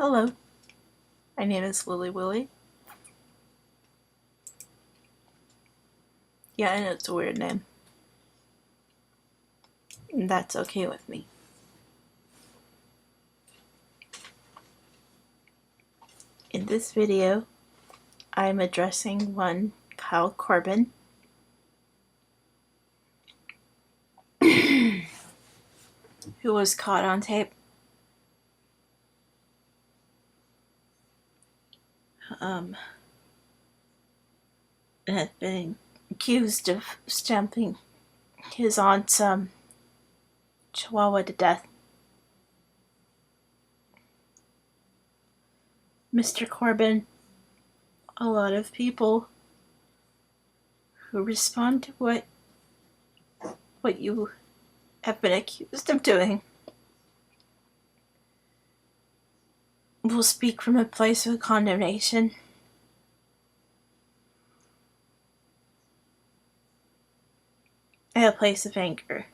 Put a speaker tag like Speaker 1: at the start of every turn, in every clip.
Speaker 1: Hello, my name is Lily Willy. Yeah, I know it's a weird name. And that's okay with me. In this video, I'm addressing one Kyle Corbin, who was caught on tape and had been accused of stamping his aunt's chihuahua to death. Mr. Corbin, a lot of people who respond to what you have been accused of doing will speak from a place of condemnation. And a place of anger.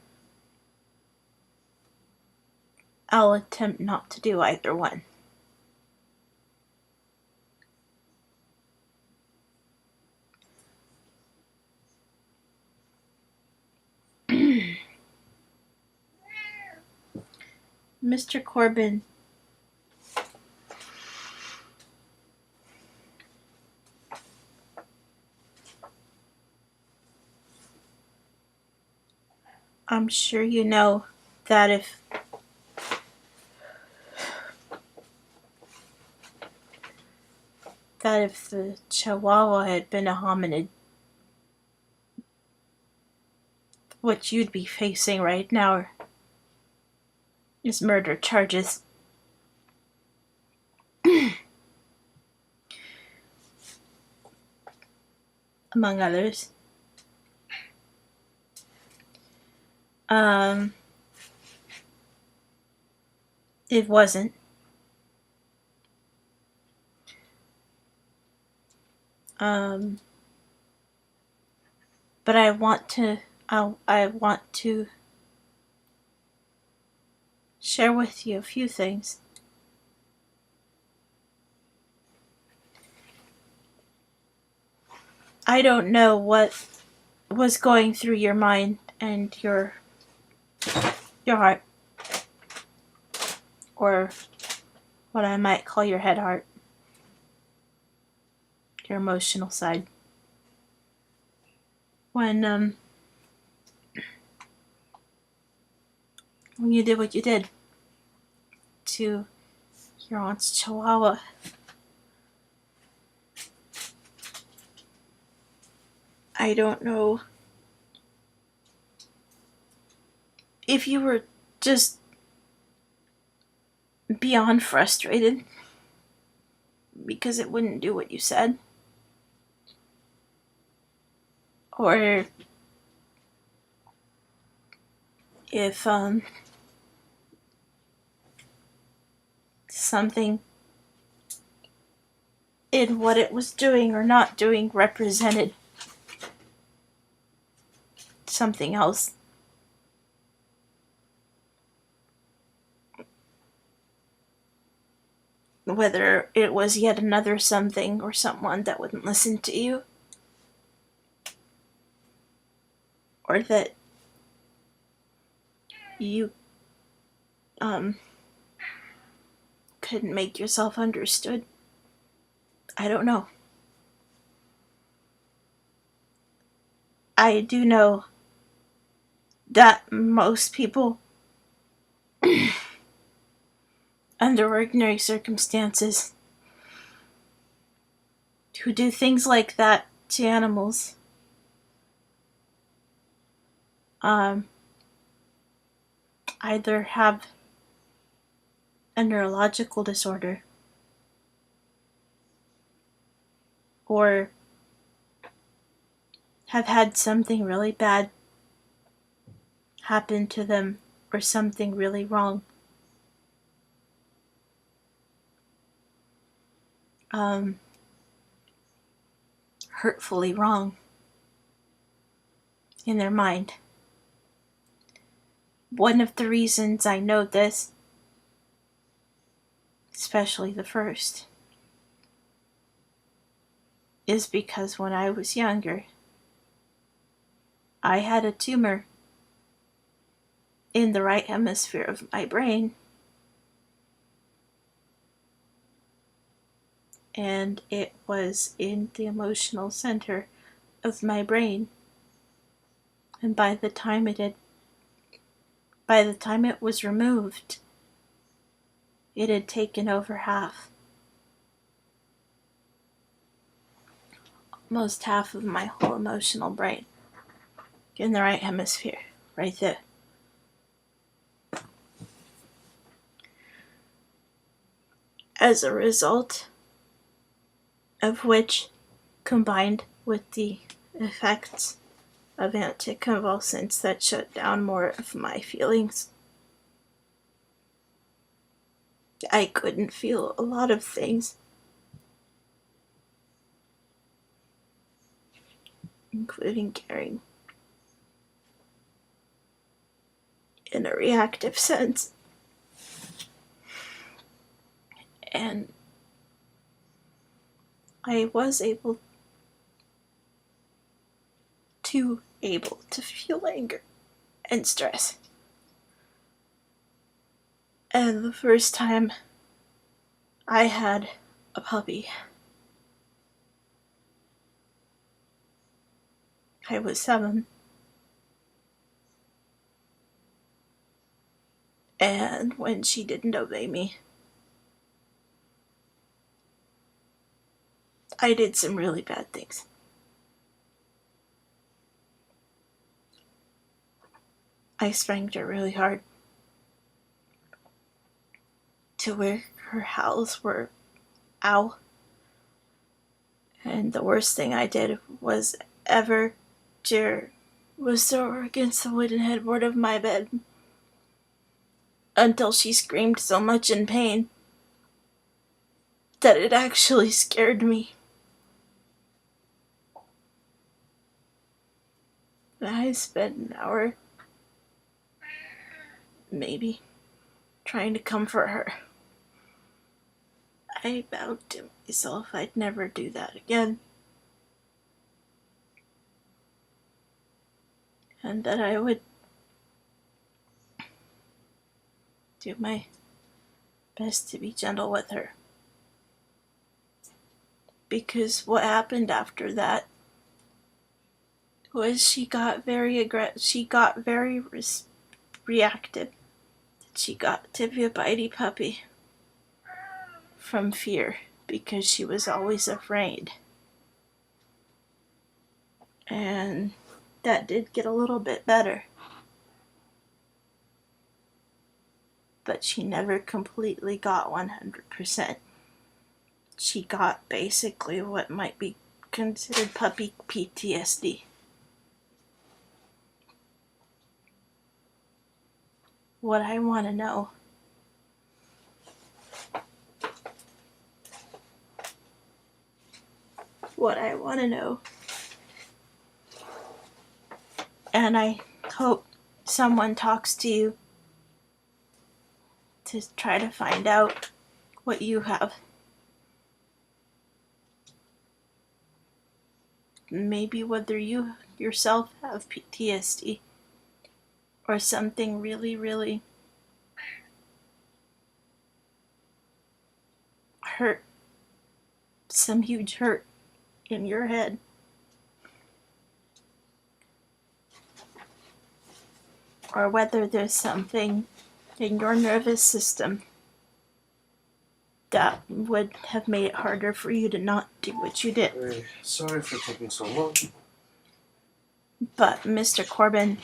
Speaker 1: I'll attempt not to do either one. Mr. Corbin I'm sure you know that if the chihuahua had been a hominid, what you'd be facing right now is murder charges. Among others. It wasn't. But I want to share with you a few things. I don't know what was going through your mind and your heart, or what I might call your head heart, your emotional side, when you did what you did to your aunt's chihuahua. I don't know if you were just beyond frustrated because it wouldn't do what you said, or if something in what it was doing or not doing represented something else. Whether it was yet another something or someone that wouldn't listen to you, or that you couldn't make yourself understood. I don't know. I do know that most people under ordinary circumstances who do things like that to animals either have a neurological disorder or have had something really bad happen to them, or something really wrong. Hurtfully wrong in their mind. One of the reasons I know this especially the first, is because when I was younger, I had a tumor in the right hemisphere of my brain, and it was in the emotional center of my brain. And by the time it was removed, it had taken over half, almost half of my whole emotional brain in the right hemisphere, right there. As a result of which, combined with the effects of anticonvulsants that shut down more of my feelings, I couldn't feel a lot of things, including caring, in a reactive sense. And I was able to feel anger and stress. And the first time I had a puppy, I was 7. And when she didn't obey me, I did some really bad things. I spanked her really hard, to where her howls were ow. And the worst thing I did was throw her against the wooden headboard of my bed until she screamed so much in pain that it actually scared me. I spent an hour, maybe, trying to comfort her. I vowed to myself I'd never do that again, and that I would do my best to be gentle with her. Because what happened after that was she got very reactive. She got to be a bitey puppy from fear, because she was always afraid. And that did get a little bit better, but she never completely got 100%. She got basically what might be considered puppy PTSD. What I want to know and I hope someone talks to you to try to find out what you have. Maybe whether you yourself have PTSD or something really, really hurt, some huge hurt in your head. Or whether there's something in your nervous system that would have made it harder for you to not do what you did.
Speaker 2: Very sorry for taking so long.
Speaker 1: But Mr. Corbin,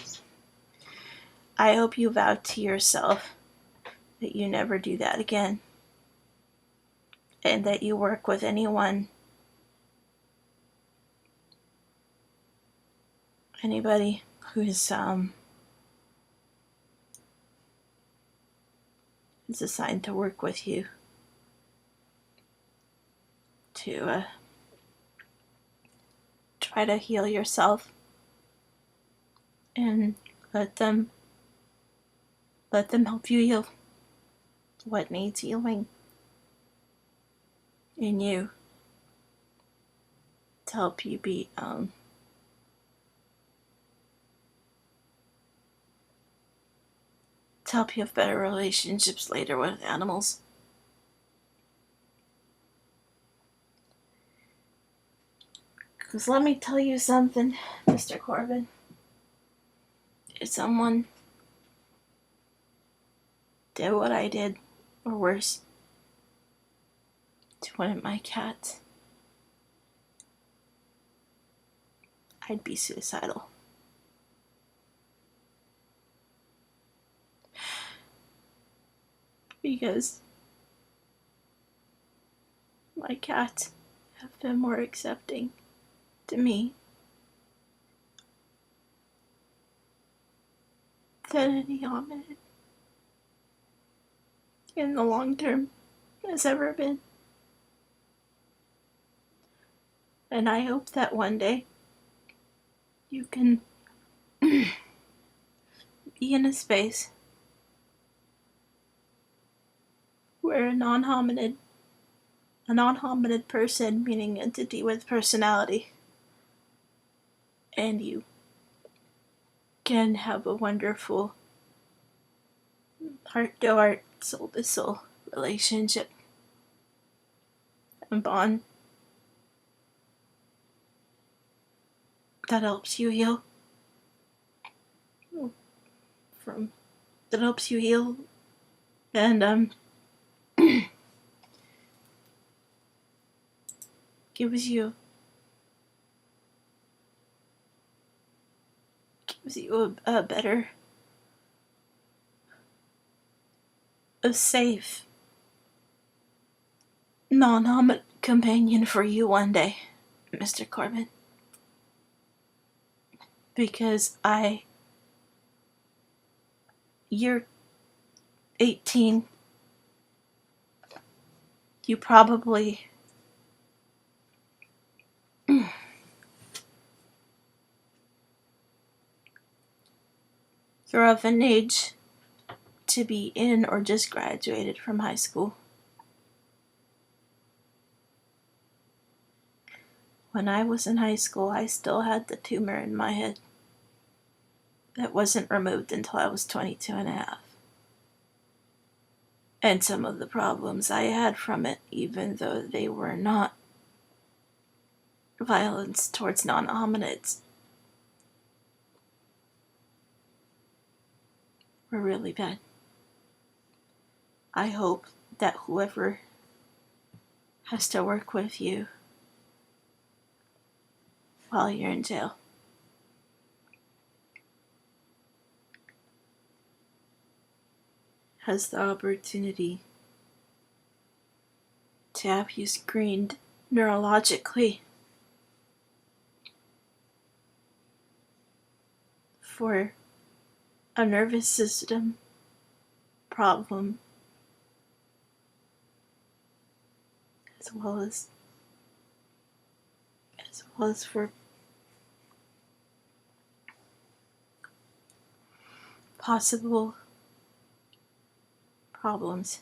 Speaker 1: I hope you vow to yourself that you never do that again. And that you work with anybody who's is assigned to work with you to try to heal yourself, and let them help you heal what needs healing. in you to help you be to help you have better relationships later with animals. Because let me tell you something, Mr. Corbin. If someone did what I did, or worse, to one of my cats, I'd be suicidal. Because my cats have been more accepting to me than any hominid in the long term has ever been. And I hope that one day you can be in a space where a non-hominid person, meaning entity with personality, and you can have a wonderful heart-to-heart, soul-to-soul relationship and bond that helps you heal and gives you a better, a safe, non-hominid companion for you one day, Mr. Corbin. Because you're 18. You probably you're of an age to be in or just graduated from high school. When I was in high school, I still had the tumor in my head that wasn't removed until I was 22 and a half. And some of the problems I had from it, even though they were not violence towards non-hominids, were really bad. I hope that whoever has to work with you while you're in jail has the opportunity to have you screened neurologically for a nervous system problem, as well as for possible problems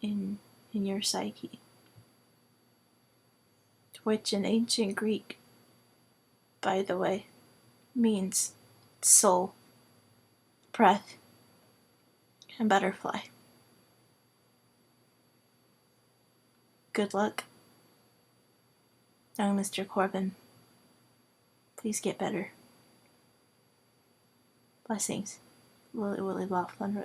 Speaker 1: in your psyche, which in ancient Greek, by the way, means soul, breath, and butterfly. Good luck, young Mr. Corbin. Please get better. Blessings. Willie Laughlin-Rose.